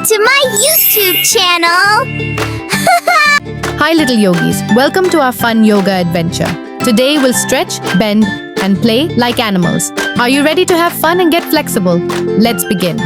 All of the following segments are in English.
to my YouTube channel! Hi little yogis, welcome to our fun yoga adventure. Today we'll stretch, bend, and play like animals. Are you ready to have fun and get flexible? Let's begin.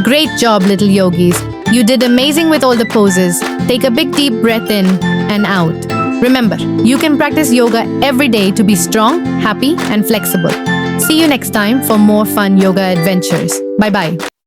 Great job, little yogis. You did amazing with all the poses. Take a big deep breath in and out. Remember, you can practice yoga every day to be strong, happy, and flexible. See you next time for more fun yoga adventures. Bye-bye.